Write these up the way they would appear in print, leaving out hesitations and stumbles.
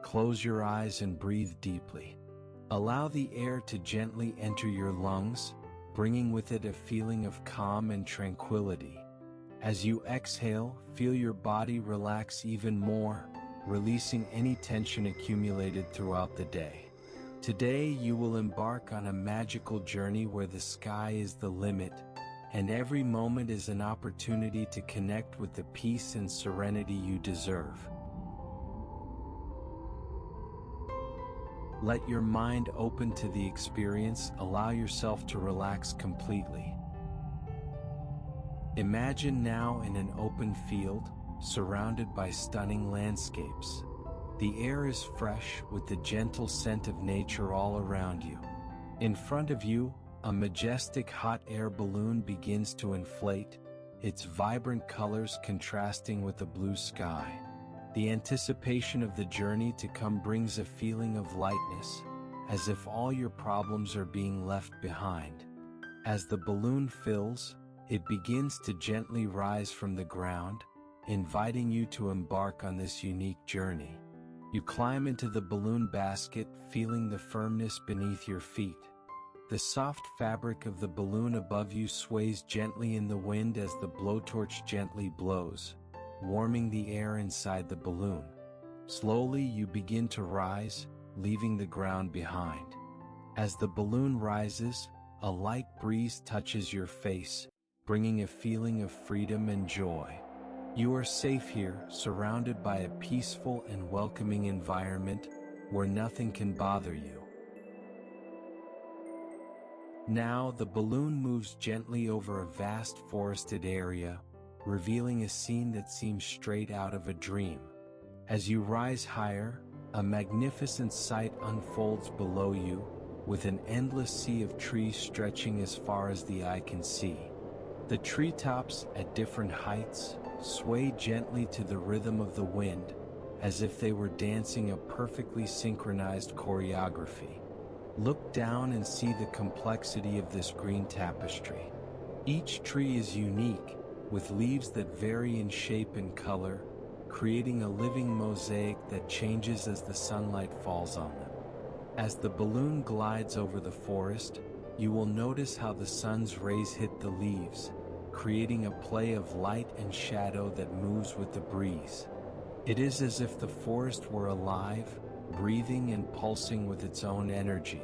close your eyes and breathe deeply. Allow the air to gently enter your lungs, bringing with it a feeling of calm and tranquility. As you exhale, feel your body relax even more, releasing any tension accumulated throughout the day. Today you will embark on a magical journey where the sky is the limit, and every moment is an opportunity to connect with the peace and serenity you deserve. Let your mind open to the experience, allow yourself to relax completely. Imagine now in an open field, surrounded by stunning landscapes. The air is fresh with the gentle scent of nature all around you. In front of you, a majestic hot air balloon begins to inflate, its vibrant colors contrasting with the blue sky. The anticipation of the journey to come brings a feeling of lightness, as if all your problems are being left behind. As the balloon fills, it begins to gently rise from the ground, inviting you to embark on this unique journey. You climb into the balloon basket, feeling the firmness beneath your feet. The soft fabric of the balloon above you sways gently in the wind as the blowtorch gently blows, warming the air inside the balloon. Slowly you begin to rise, leaving the ground behind. As the balloon rises, a light breeze touches your face, bringing a feeling of freedom and joy. You are safe here, surrounded by a peaceful and welcoming environment where nothing can bother you. Now the balloon moves gently over a vast forested area, revealing a scene that seems straight out of a dream. As you rise higher, a magnificent sight unfolds below you, with an endless sea of trees stretching as far as the eye can see. The treetops, at different heights, sway gently to the rhythm of the wind, as if they were dancing a perfectly synchronized choreography. Look down and see the complexity of this green tapestry. Each tree is unique, with leaves that vary in shape and color, creating a living mosaic that changes as the sunlight falls on them. As the balloon glides over the forest, you will notice how the sun's rays hit the leaves, creating a play of light and shadow that moves with the breeze. It is as if the forest were alive, breathing and pulsing with its own energy.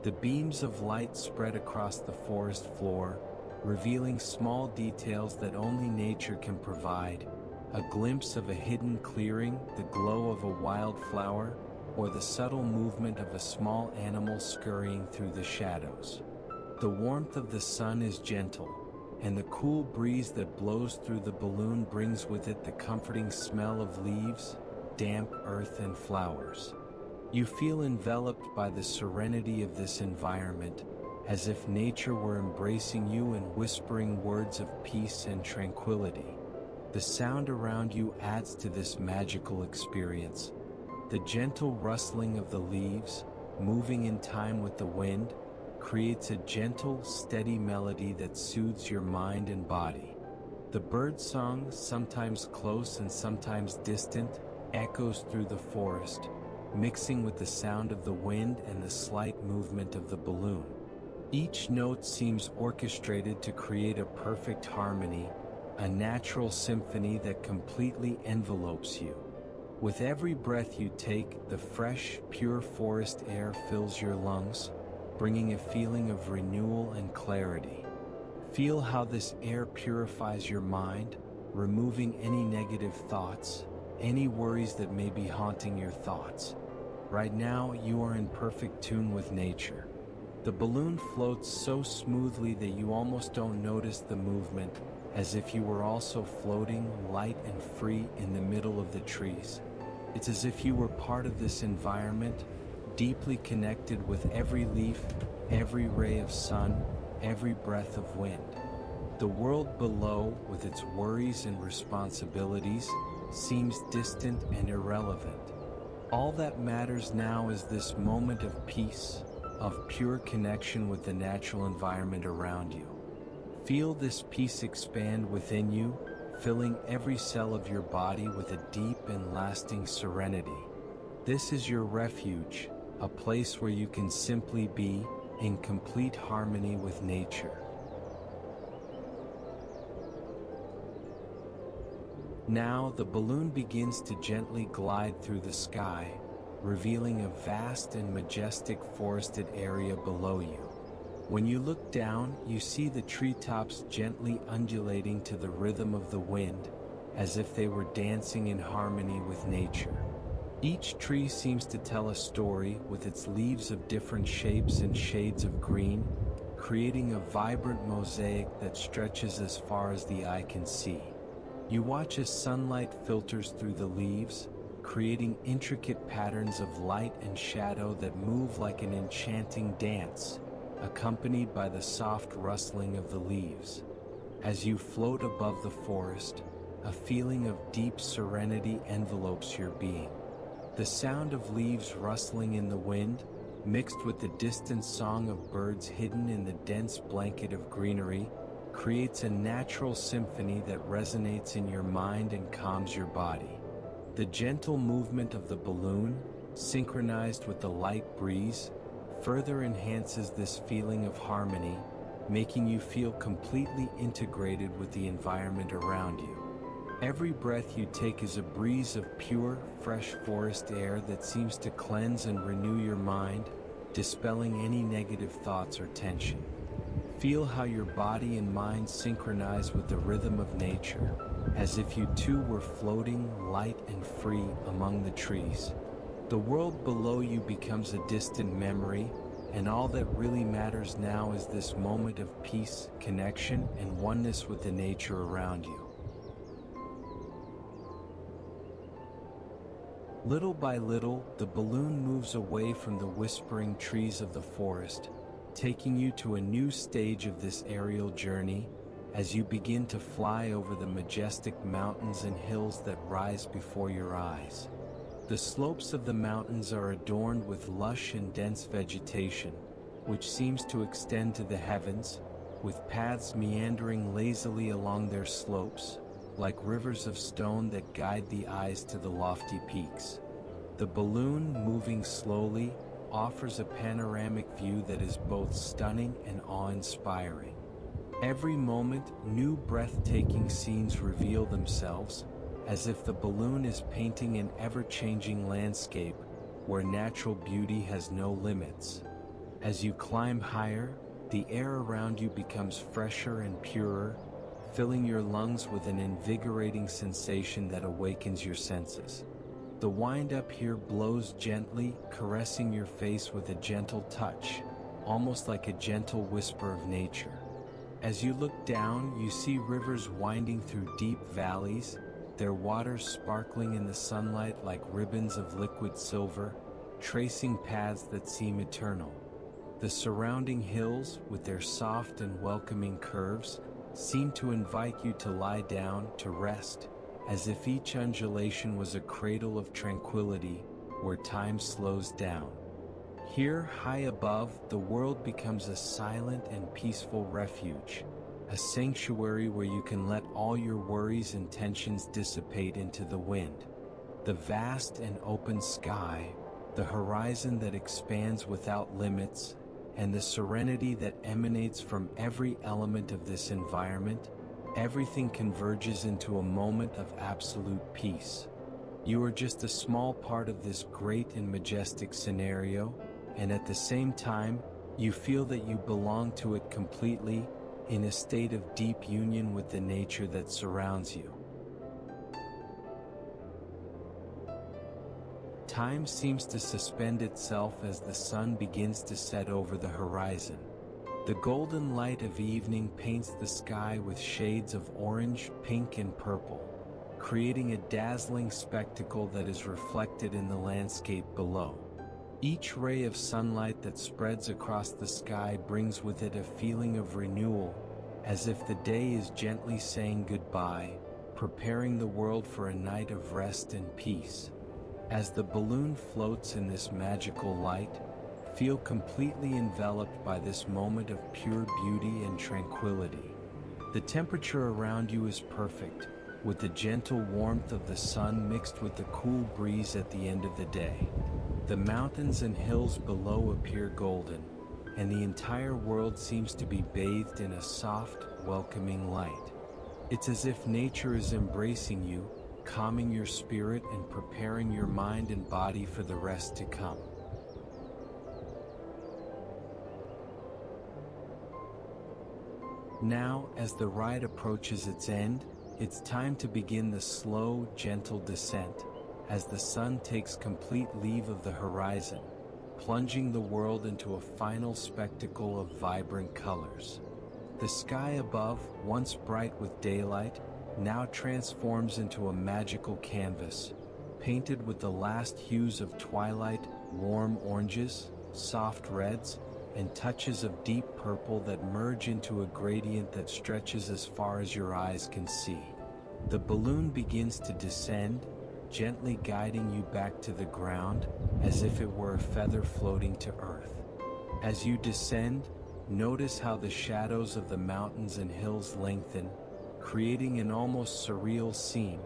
The beams of light spread across the forest floor, revealing small details that only nature can provide, a glimpse of a hidden clearing, the glow of a wildflower, or the subtle movement of a small animal scurrying through the shadows. The warmth of the sun is gentle, and the cool breeze that blows through the balloon brings with it the comforting smell of leaves, damp earth and flowers. You feel enveloped by the serenity of this environment, as if nature were embracing you and whispering words of peace and tranquility. The sound around you adds to this magical experience. The gentle rustling of the leaves, moving in time with the wind, creates a gentle, steady melody that soothes your mind and body. The birdsong, sometimes close and sometimes distant, echoes through the forest, mixing with the sound of the wind and the slight movement of the balloon. Each note seems orchestrated to create a perfect harmony, a natural symphony that completely envelopes you. With every breath you take, the fresh, pure forest air fills your lungs, bringing a feeling of renewal and clarity. Feel how this air purifies your mind, removing any negative thoughts, any worries that may be haunting your thoughts. Right now, you are in perfect tune with nature. The balloon floats so smoothly that you almost don't notice the movement, as if you were also floating light and free in the middle of the trees. It's as if you were part of this environment, deeply connected with every leaf, every ray of sun, every breath of wind. The world below, with its worries and responsibilities, seems distant and irrelevant. All that matters now is this moment of peace, of pure connection with the natural environment around you. Feel this peace expand within you, filling every cell of your body with a deep and lasting serenity. This is your refuge, a place where you can simply be, in complete harmony with nature. Now the balloon begins to gently glide through the sky, revealing a vast and majestic forested area below you. When you look down, you see the treetops gently undulating to the rhythm of the wind, as if they were dancing in harmony with nature. Each tree seems to tell a story with its leaves of different shapes and shades of green, creating a vibrant mosaic that stretches as far as the eye can see. You watch as sunlight filters through the leaves, creating intricate patterns of light and shadow that move like an enchanting dance, accompanied by the soft rustling of the leaves. As you float above the forest, a feeling of deep serenity envelopes your being. The sound of leaves rustling in the wind, mixed with the distant song of birds hidden in the dense blanket of greenery, creates a natural symphony that resonates in your mind and calms your body. The gentle movement of the balloon, synchronized with the light breeze, further enhances this feeling of harmony, making you feel completely integrated with the environment around you. Every breath you take is a breeze of pure, fresh forest air that seems to cleanse and renew your mind, dispelling any negative thoughts or tension. Feel how your body and mind synchronize with the rhythm of nature, as if you two were floating light and free among the trees. The world below you becomes a distant memory, and all that really matters now is this moment of peace, connection, and oneness with the nature around you. Little by little, the balloon moves away from the whispering trees of the forest, taking you to a new stage of this aerial journey, as you begin to fly over the majestic mountains and hills that rise before your eyes. The slopes of the mountains are adorned with lush and dense vegetation, which seems to extend to the heavens, with paths meandering lazily along their slopes, like rivers of stone that guide the eyes to the lofty peaks. The balloon, moving slowly, offers a panoramic view that is both stunning and awe-inspiring. Every moment, new breathtaking scenes reveal themselves, as if the balloon is painting an ever-changing landscape where natural beauty has no limits. As you climb higher, the air around you becomes fresher and purer, filling your lungs with an invigorating sensation that awakens your senses. The wind up here blows gently, caressing your face with a gentle touch, almost like a gentle whisper of nature. As you look down, you see rivers winding through deep valleys, their waters sparkling in the sunlight like ribbons of liquid silver, tracing paths that seem eternal. The surrounding hills, with their soft and welcoming curves, seem to invite you to lie down, to rest, as if each undulation was a cradle of tranquility, where time slows down. Here, high above, the world becomes a silent and peaceful refuge, a sanctuary where you can let all your worries and tensions dissipate into the wind. The vast and open sky, the horizon that expands without limits, and the serenity that emanates from every element of this environment, everything converges into a moment of absolute peace. You are just a small part of this great and majestic scenario, and at the same time, you feel that you belong to it completely, in a state of deep union with the nature that surrounds you. Time seems to suspend itself as the sun begins to set over the horizon. The golden light of evening paints the sky with shades of orange, pink, and purple, creating a dazzling spectacle that is reflected in the landscape below. Each ray of sunlight that spreads across the sky brings with it a feeling of renewal, as if the day is gently saying goodbye, preparing the world for a night of rest and peace. As the balloon floats in this magical light, feel completely enveloped by this moment of pure beauty and tranquility. The temperature around you is perfect, with the gentle warmth of the sun mixed with the cool breeze at the end of the day. The mountains and hills below appear golden, and the entire world seems to be bathed in a soft, welcoming light. It's as if nature is embracing you, calming your spirit and preparing your mind and body for the rest to come. Now, as the ride approaches its end, it's time to begin the slow, gentle descent, as the sun takes complete leave of the horizon, plunging the world into a final spectacle of vibrant colors. The sky above, once bright with daylight, now transforms into a magical canvas, painted with the last hues of twilight, warm oranges, soft reds, and touches of deep purple that merge into a gradient that stretches as far as your eyes can see. The balloon begins to descend, gently guiding you back to the ground, as if it were a feather floating to earth. As you descend, notice how the shadows of the mountains and hills lengthen, creating an almost surreal scene,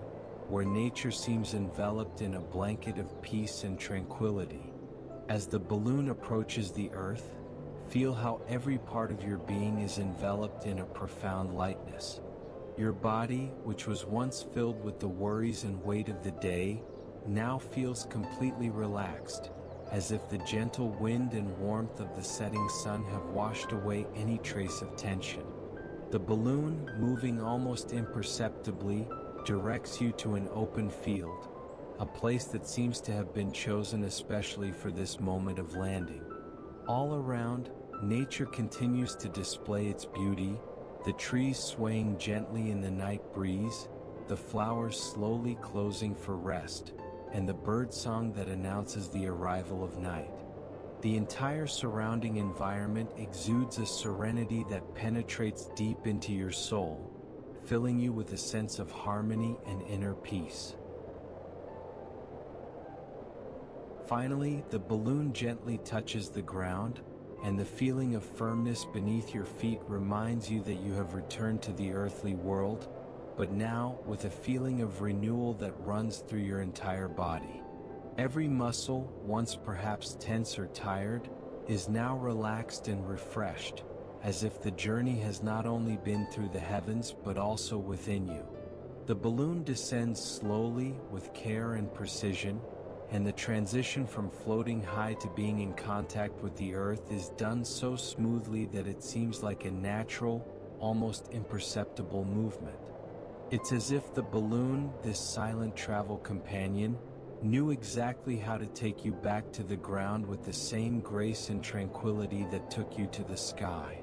where nature seems enveloped in a blanket of peace and tranquility. As the balloon approaches the earth, feel how every part of your being is enveloped in a profound lightness. Your body, which was once filled with the worries and weight of the day, now feels completely relaxed, as if the gentle wind and warmth of the setting sun have washed away any trace of tension. The balloon, moving almost imperceptibly, directs you to an open field, a place that seems to have been chosen especially for this moment of landing. All around, nature continues to display its beauty, the trees swaying gently in the night breeze, the flowers slowly closing for rest, and the birdsong that announces the arrival of night. The entire surrounding environment exudes a serenity that penetrates deep into your soul, filling you with a sense of harmony and inner peace. Finally, the balloon gently touches the ground, and the feeling of firmness beneath your feet reminds you that you have returned to the earthly world, but now with a feeling of renewal that runs through your entire body. Every muscle, once perhaps tense or tired, is now relaxed and refreshed, as if the journey has not only been through the heavens but also within you. The balloon descends slowly, with care and precision, and the transition from floating high to being in contact with the earth is done so smoothly that it seems like a natural, almost imperceptible movement. It's as if the balloon, this silent travel companion, knew exactly how to take you back to the ground with the same grace and tranquility that took you to the sky.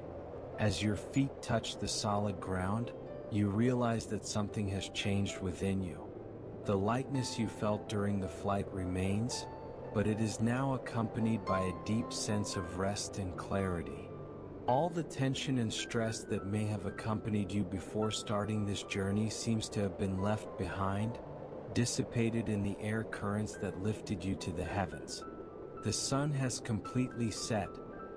As your feet touch the solid ground, you realize that something has changed within you. The lightness you felt during the flight remains, but it is now accompanied by a deep sense of rest and clarity. All the tension and stress that may have accompanied you before starting this journey seems to have been left behind, dissipated in the air currents that lifted you to the heavens. The sun has completely set,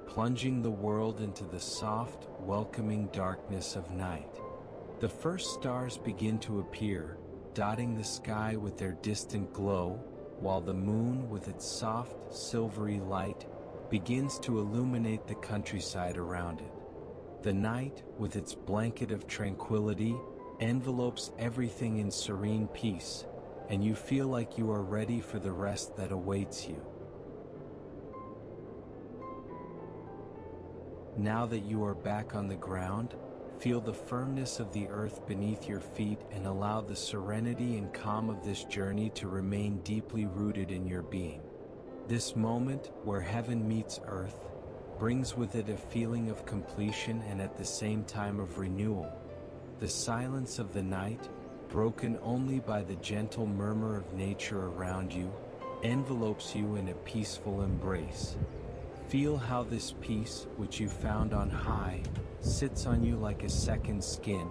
plunging the world into the soft, welcoming darkness of night. The first stars begin to appear, dotting the sky with their distant glow, while the moon, with its soft, silvery light, begins to illuminate the countryside around it. The night, with its blanket of tranquility, envelopes everything in serene peace, and you feel like you are ready for the rest that awaits you. Now that you are back on the ground, feel the firmness of the earth beneath your feet and allow the serenity and calm of this journey to remain deeply rooted in your being. This moment, where heaven meets earth, brings with it a feeling of completion and at the same time of renewal. The silence of the night, broken only by the gentle murmur of nature around you, envelopes you in a peaceful embrace. Feel how this peace, which you found on high, sits on you like a second skin,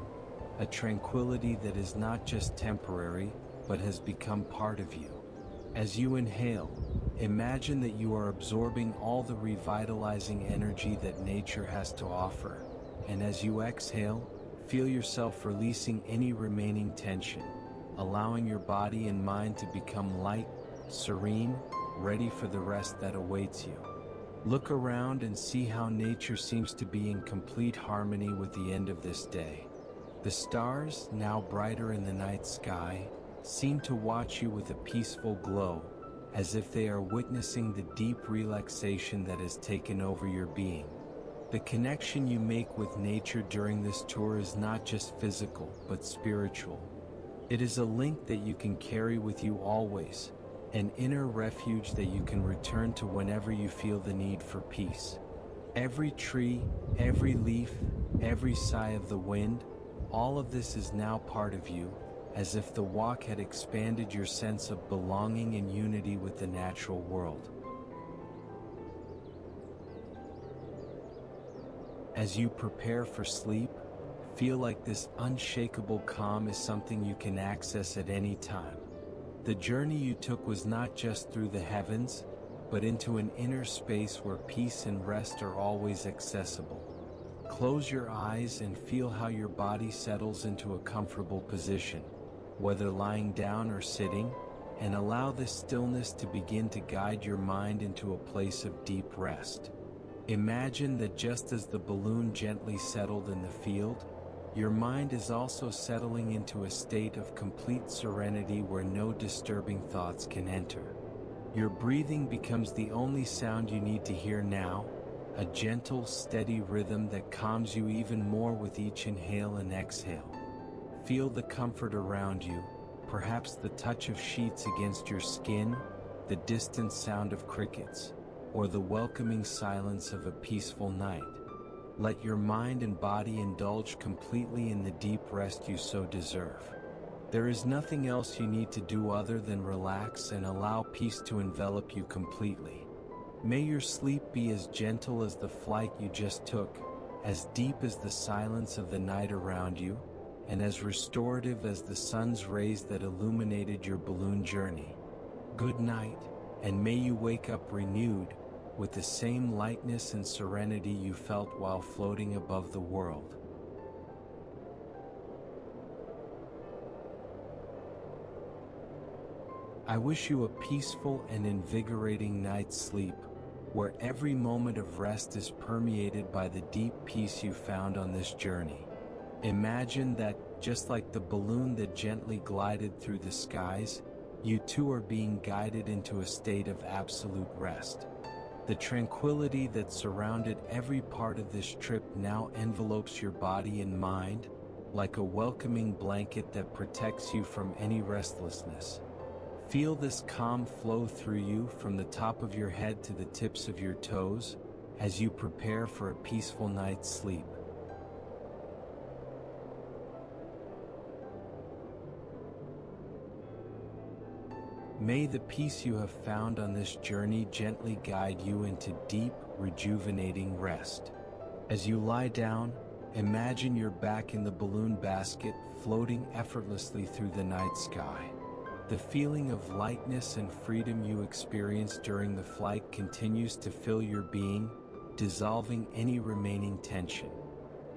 a tranquility that is not just temporary, but has become part of you. As you inhale, imagine that you are absorbing all the revitalizing energy that nature has to offer, and as you exhale, Feel yourself releasing any remaining tension, allowing your body and mind to become light, serene, ready for the rest that awaits you. Look around and see how nature seems to be in complete harmony with the end of this day. The stars, now brighter in the night sky, seem to watch you with a peaceful glow, as if they are witnessing the deep relaxation that has taken over your being. The connection you make with nature during this tour is not just physical, but spiritual. It is a link that you can carry with you always, an inner refuge that you can return to whenever you feel the need for peace. Every tree, every leaf, every sigh of the wind, all of this is now part of you, as if the walk had expanded your sense of belonging and unity with the natural world. As you prepare for sleep, feel like this unshakable calm is something you can access at any time. The journey you took was not just through the heavens, but into an inner space where peace and rest are always accessible. Close your eyes and feel how your body settles into a comfortable position, whether lying down or sitting, and allow this stillness to begin to guide your mind into a place of deep rest. Imagine that just as the balloon gently settled in the field, your mind is also settling into a state of complete serenity where no disturbing thoughts can enter. Your breathing becomes the only sound you need to hear now, a gentle, steady rhythm that calms you even more with each inhale and exhale. Feel the comfort around you, perhaps the touch of sheets against your skin, the distant sound of crickets, or the welcoming silence of a peaceful night. Let your mind and body indulge completely in the deep rest you so deserve. There is nothing else you need to do other than relax and allow peace to envelop you completely. May your sleep be as gentle as the flight you just took, as deep as the silence of the night around you, and as restorative as the sun's rays that illuminated your balloon journey. Good night, and may you wake up renewed, with the same lightness and serenity you felt while floating above the world. I wish you a peaceful and invigorating night's sleep, where every moment of rest is permeated by the deep peace you found on this journey. Imagine that, just like the balloon that gently glided through the skies, you too are being guided into a state of absolute rest. The tranquility that surrounded every part of this trip now envelopes your body and mind, like a welcoming blanket that protects you from any restlessness. Feel this calm flow through you from the top of your head to the tips of your toes, as you prepare for a peaceful night's sleep. May the peace you have found on this journey gently guide you into deep, rejuvenating rest. As you lie down, imagine you're back in the balloon basket, floating effortlessly through the night sky. The feeling of lightness and freedom you experienced during the flight continues to fill your being, dissolving any remaining tension.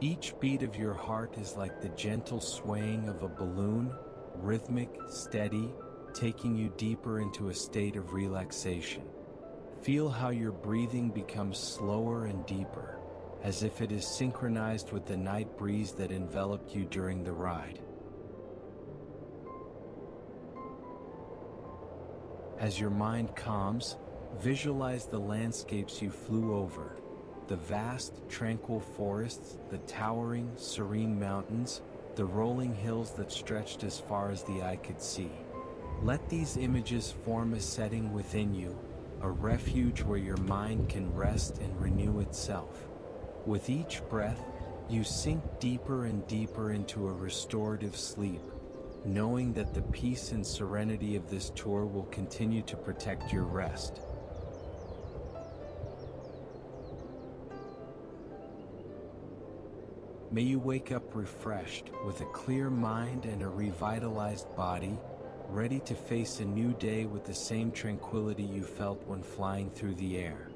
Each beat of your heart is like the gentle swaying of a balloon, rhythmic, steady, taking you deeper into a state of relaxation. Feel how your breathing becomes slower and deeper, as if it is synchronized with the night breeze that enveloped you during the ride. As your mind calms, visualize the landscapes you flew over, the vast, tranquil forests, the towering, serene mountains, the rolling hills that stretched as far as the eye could see. Let these images form a setting within you, a refuge where your mind can rest and renew itself. With each breath, you sink deeper and deeper into a restorative sleep, knowing that the peace and serenity of this tour will continue to protect your rest. May you wake up refreshed, with a clear mind and a revitalized body, ready to face a new day with the same tranquility you felt when flying through the air.